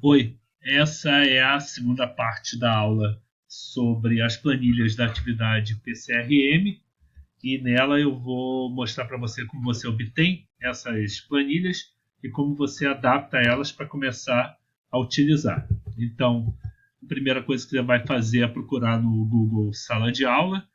Oi, essa é a segunda parte da aula sobre as planilhas da atividade PCRM e nela eu vou mostrar para você como você obtém essas planilhas e como você adapta elas para começar a utilizar. Então, a primeira coisa que você vai fazer é procurar no Google Sala de Aula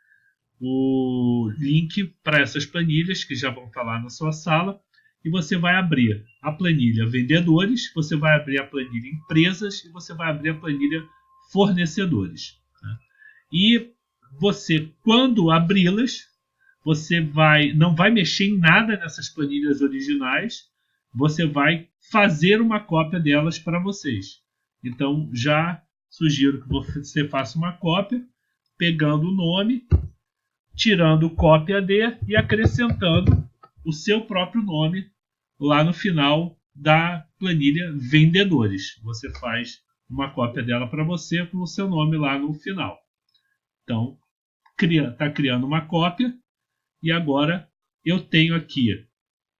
o link para essas planilhas que já vão estar lá na sua sala e você vai abrir a planilha vendedores, você vai abrir a planilha empresas e você vai abrir a planilha fornecedores. Né? E você, quando abri-las, você não vai mexer em nada nessas planilhas originais, você vai fazer uma cópia delas para vocês. Então, já sugiro que você faça uma cópia, pegando o nome, tirando cópia de e acrescentando o seu próprio nome lá no final da planilha vendedores. Você faz uma cópia dela para você com o seu nome lá no final. Então, está criando uma cópia e agora eu tenho aqui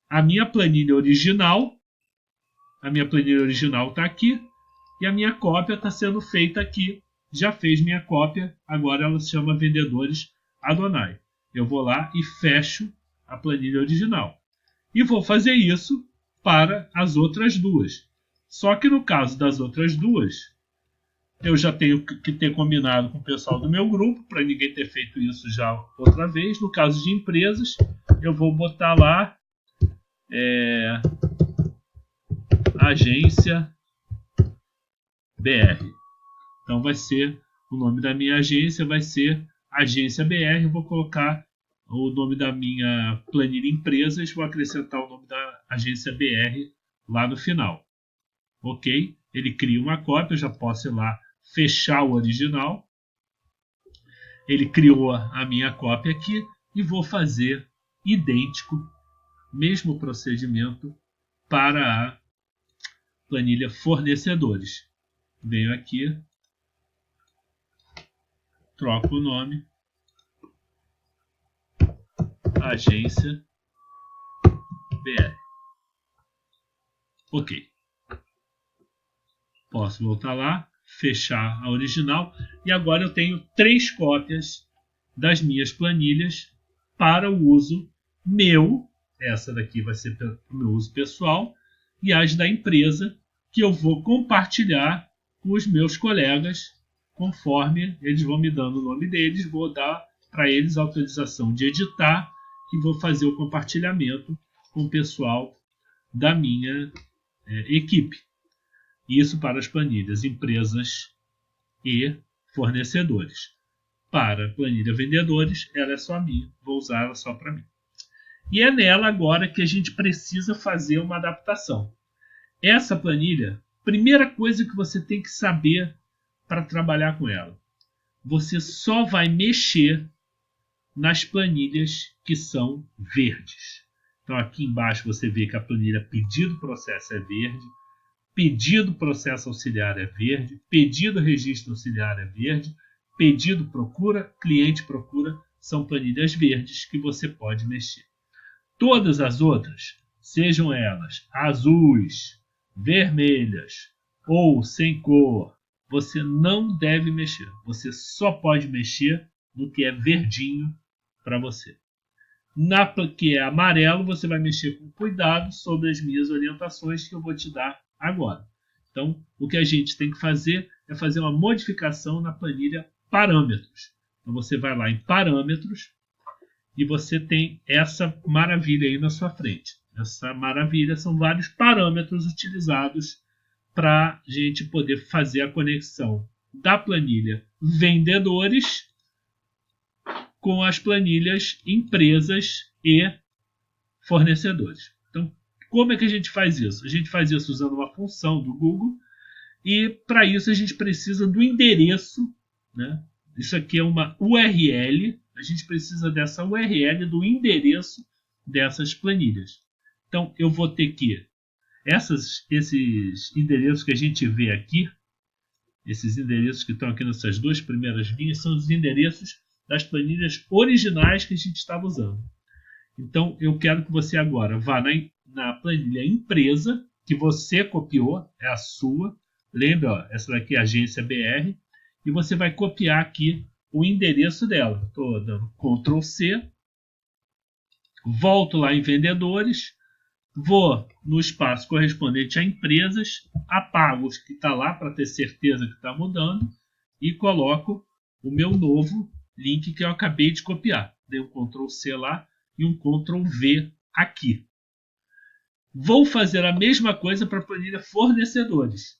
a minha planilha original. A minha planilha original está aqui e a minha cópia está sendo feita aqui. Já fez minha cópia, agora ela se chama Vendedores Adonai. Eu vou lá e fecho a planilha original. E vou fazer isso para as outras duas. Só que no caso das outras duas, eu já tenho que ter combinado com o pessoal do meu grupo, para ninguém ter feito isso já outra vez. No caso de empresas, eu vou botar lá Agência BR. Então vai ser, o nome da minha agência vai ser Agência BR. Eu vou colocar o nome da minha planilha empresas, vou acrescentar o nome da agência BR lá no final. Ok? Ele cria uma cópia, eu já posso ir lá fechar o original. Ele criou a minha cópia aqui e vou fazer idêntico, mesmo procedimento para a planilha fornecedores. Venho aqui, troco o nome, agência BR. Ok. Posso voltar lá, fechar a original e agora eu tenho 3 cópias das minhas planilhas para o uso meu. Essa daqui vai ser para o meu uso pessoal e as da empresa que eu vou compartilhar com os meus colegas conforme eles vão me dando o nome deles. Vou dar para eles a autorização de editar e vou fazer o compartilhamento com o pessoal da minha equipe. Isso para as planilhas empresas e fornecedores. Para a planilha vendedores, ela é só minha. Vou usar ela só para mim. E é nela agora que a gente precisa fazer uma adaptação. Essa planilha, primeira coisa que você tem que saber para trabalhar com ela. Você só vai mexer nas planilhas que são verdes. Então aqui embaixo você vê que a planilha pedido processo é verde. Pedido processo auxiliar é verde, pedido registro auxiliar é verde, pedido procura, cliente procura, são planilhas verdes que você pode mexer. Todas as outras, sejam elas azuis, vermelhas ou sem cor, você não deve mexer. Você só pode mexer no que é verdinho para você. Na que é amarelo, você vai mexer com cuidado sobre as minhas orientações que eu vou te dar agora. Então, o que a gente tem que fazer é fazer uma modificação na planilha parâmetros. Então, você vai lá em parâmetros e você tem essa maravilha aí na sua frente. Essa maravilha são vários parâmetros utilizados para a gente poder fazer a conexão da planilha vendedores com as planilhas empresas e fornecedores. Então, como é que a gente faz isso? A gente faz isso usando uma função do Google e para isso a gente precisa do endereço, né? Isso aqui é uma URL, a gente precisa dessa URL, do endereço dessas planilhas. Então, eu vou ter que esses endereços que a gente vê aqui, esses endereços que estão aqui nessas duas primeiras linhas, são os endereços das planilhas originais que a gente estava usando. Então, eu quero que você agora vá na planilha empresa, que você copiou, é a sua. Lembra, ó, essa daqui é a agência BR. E você vai copiar aqui o endereço dela. Estou dando Ctrl C. Volto lá em vendedores. Vou no espaço correspondente a empresas. Apago os que está lá para ter certeza que está mudando. E coloco o meu novo link que eu acabei de copiar. Dei um Ctrl C lá e um Ctrl V aqui. Vou fazer a mesma coisa para a planilha fornecedores.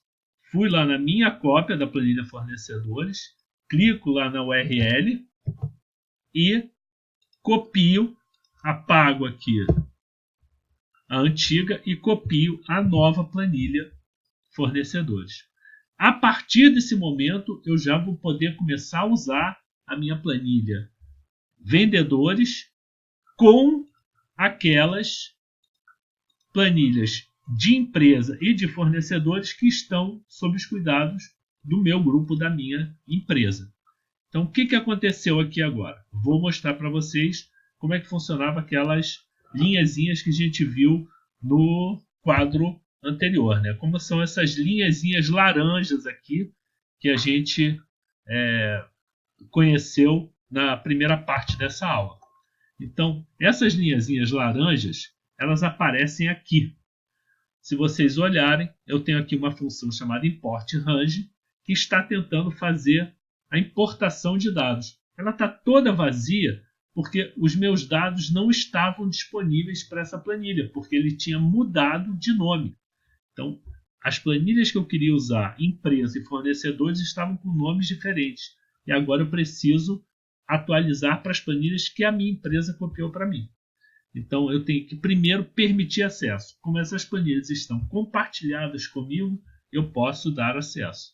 Fui lá na minha cópia da planilha fornecedores, clico lá na URL e copio, apago aqui a antiga e copio a nova planilha fornecedores. A partir desse momento, eu já vou poder começar a usar a minha planilha vendedores com aquelas planilhas de empresa e de fornecedores que estão sob os cuidados do meu grupo, da minha empresa. Então, o que aconteceu aqui agora? Vou mostrar para vocês como é que funcionava aquelas linhazinhas que a gente viu no quadro anterior, né? Como são essas linhazinhas laranjas aqui que a gente conheceu na primeira parte dessa aula. Então, essas linhazinhas laranjas, elas aparecem aqui. Se vocês olharem, eu tenho aqui uma função chamada import range, que está tentando fazer a importação de dados. Ela está toda vazia porque os meus dados não estavam disponíveis para essa planilha, porque ele tinha mudado de nome. Então, as planilhas que eu queria usar, empresa e fornecedores, estavam com nomes diferentes. E agora eu preciso atualizar para as planilhas que a minha empresa copiou para mim. Então, eu tenho que primeiro permitir acesso. Como essas planilhas estão compartilhadas comigo, eu posso dar acesso.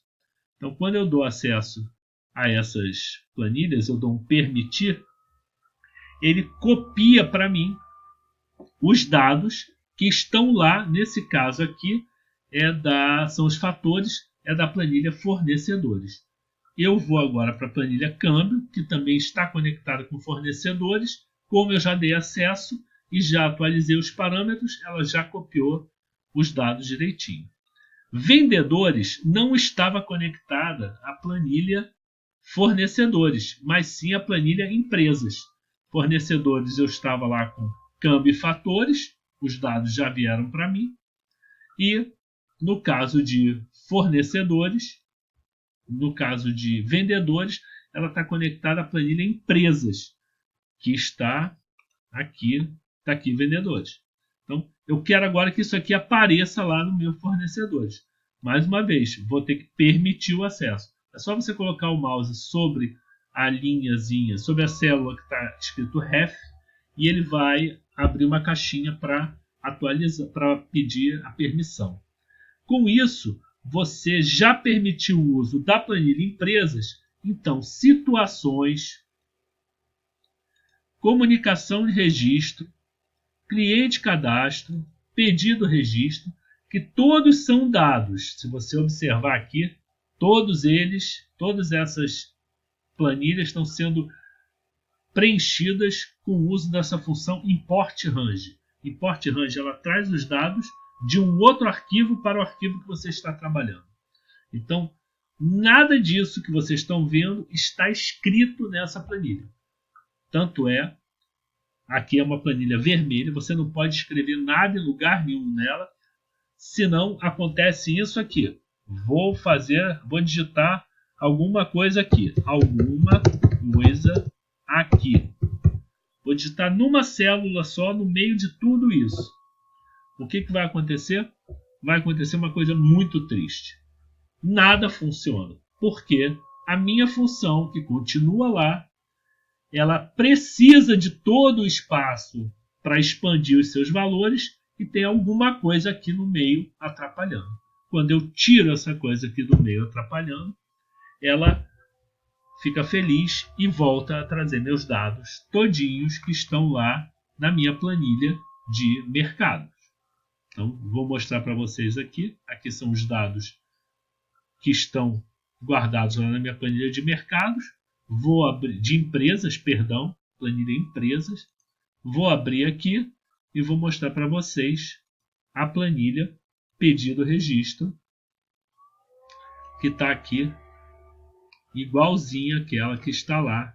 Então, quando eu dou acesso a essas planilhas, eu dou um permitir, ele copia para mim os dados que estão lá, nesse caso aqui, são os fatores, da planilha fornecedores. Eu vou agora para a planilha câmbio, que também está conectada com fornecedores. Como eu já dei acesso e já atualizei os parâmetros, ela já copiou os dados direitinho. Vendedores não estava conectada à planilha fornecedores, mas sim à planilha empresas. Fornecedores eu estava lá com câmbio e fatores, os dados já vieram para mim. E no caso de fornecedores, no caso de vendedores, ela está conectada à planilha empresas, que está aqui vendedores. Então, eu quero agora que isso aqui apareça lá no meu fornecedores. Mais uma vez, vou ter que permitir o acesso. É só você colocar o mouse sobre a linhazinha, sobre a célula que está escrito ref, e ele vai abrir uma caixinha para atualizar, para pedir a permissão. Com isso, você já permitiu o uso da planilha empresas, então situações, comunicação de registro, cliente cadastro, pedido registro, que todos são dados. Se você observar aqui, todas essas planilhas estão sendo preenchidas com o uso dessa função import range. Import range, ela traz os dados de um outro arquivo para o arquivo que você está trabalhando. Então, nada disso que vocês estão vendo está escrito nessa planilha. Tanto é, aqui é uma planilha vermelha, você não pode escrever nada em lugar nenhum nela, senão acontece isso aqui. Vou digitar alguma coisa aqui. Vou digitar numa célula só, no meio de tudo isso. O que vai acontecer? Vai acontecer uma coisa muito triste. Nada funciona, porque a minha função, que continua lá, ela precisa de todo o espaço para expandir os seus valores e tem alguma coisa aqui no meio atrapalhando. Quando eu tiro essa coisa aqui do meio atrapalhando, ela fica feliz e volta a trazer meus dados todinhos que estão lá na minha planilha de mercados. Então, vou mostrar para vocês aqui. Aqui são os dados que estão guardados lá na minha planilha de mercados. Vou abrir planilha empresas. Vou abrir aqui e vou mostrar para vocês a planilha pedido registro, que está aqui, igualzinha àquela que está lá.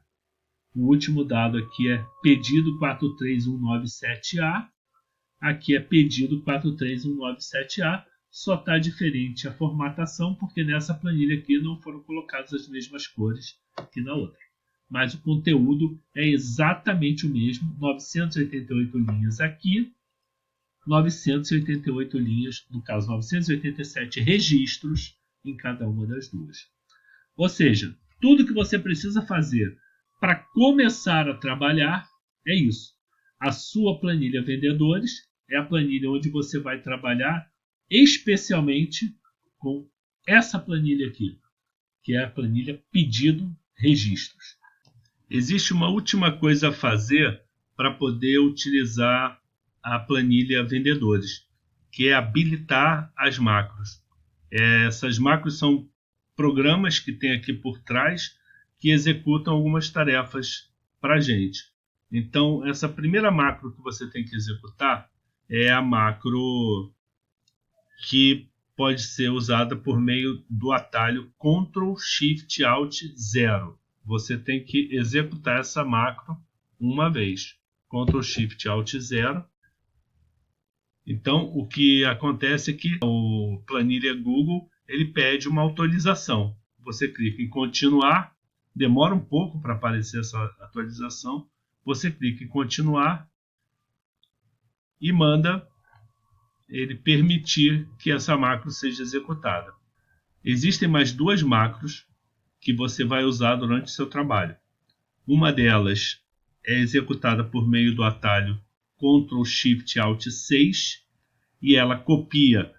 O último dado aqui é pedido 43197A. Aqui é pedido 43197A. Só está diferente a formatação, porque nessa planilha aqui não foram colocadas as mesmas cores que na outra. Mas o conteúdo é exatamente o mesmo. 988 linhas aqui. 988 linhas, no caso 987 registros em cada uma das duas. Ou seja, tudo que você precisa fazer para começar a trabalhar é isso. A sua planilha vendedores é a planilha onde você vai trabalhar especialmente com essa planilha aqui, que é a planilha pedido registros. Existe uma última coisa a fazer para poder utilizar a planilha vendedores, que é habilitar as macros. Essas macros são programas que tem aqui por trás que executam algumas tarefas para a gente. Então, essa primeira macro que você tem que executar é a macro que pode ser usada por meio do atalho Ctrl Shift Alt 0. Você tem que executar essa macro uma vez. Ctrl Shift Alt 0. Então, o que acontece é que o planilha Google ele pede uma autorização. Você clica em continuar, demora um pouco para aparecer essa atualização. Você clica em continuar e manda ele permitir que essa macro seja executada. Existem mais duas macros que você vai usar durante o seu trabalho. Uma delas é executada por meio do atalho Ctrl Shift Alt 6 e ela copia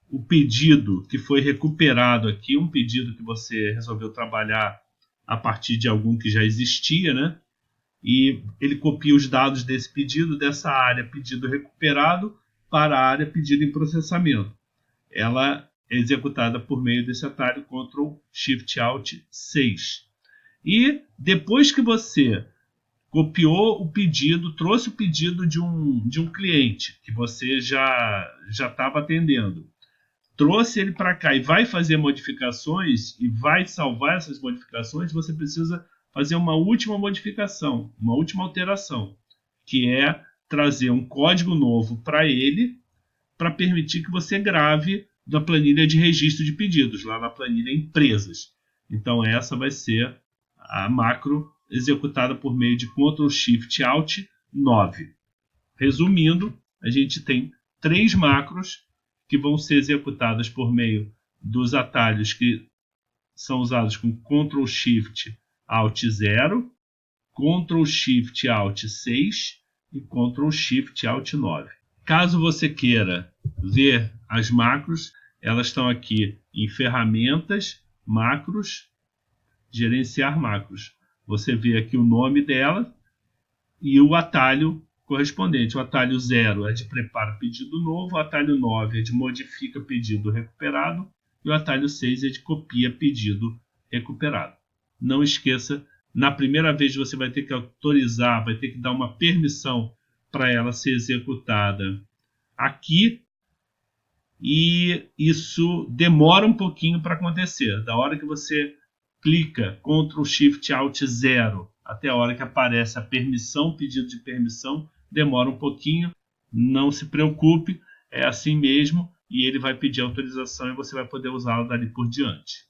o pedido que foi recuperado aqui, um pedido que você resolveu trabalhar a partir de algum que já existia, né? E ele copia os dados desse pedido, dessa área pedido recuperado, para a área pedido em processamento. Ela é executada por meio desse atalho Ctrl Shift Alt 6. E depois que você copiou o pedido, trouxe o pedido de um cliente que você já estava atendendo, trouxe ele para cá e vai fazer modificações e vai salvar essas modificações, você precisa fazer uma última modificação, uma última alteração, que é trazer um código novo para ele, para permitir que você grave da planilha de registro de pedidos, lá na planilha empresas. Então essa vai ser a macro executada por meio de Ctrl Shift Alt 9. Resumindo, a gente tem 3 macros que vão ser executadas por meio dos atalhos que são usados com Ctrl Shift Alt 0, Ctrl Shift Alt 6 e Ctrl Shift Alt 9. Caso você queira ver as macros, elas estão aqui em ferramentas, macros, gerenciar macros. Você vê aqui o nome dela e o atalho correspondente. O atalho 0 é de prepara pedido novo, o atalho 9 é de modifica pedido recuperado e o atalho 6 é de copia pedido recuperado. Não esqueça, na primeira vez você vai ter que autorizar, vai ter que dar uma permissão para ela ser executada aqui, e isso demora um pouquinho para acontecer. Da hora que você clica Ctrl Shift Alt 0 até a hora que aparece a permissão, pedido de permissão, demora um pouquinho, não se preocupe, é assim mesmo, e ele vai pedir autorização e você vai poder usá-lo dali por diante.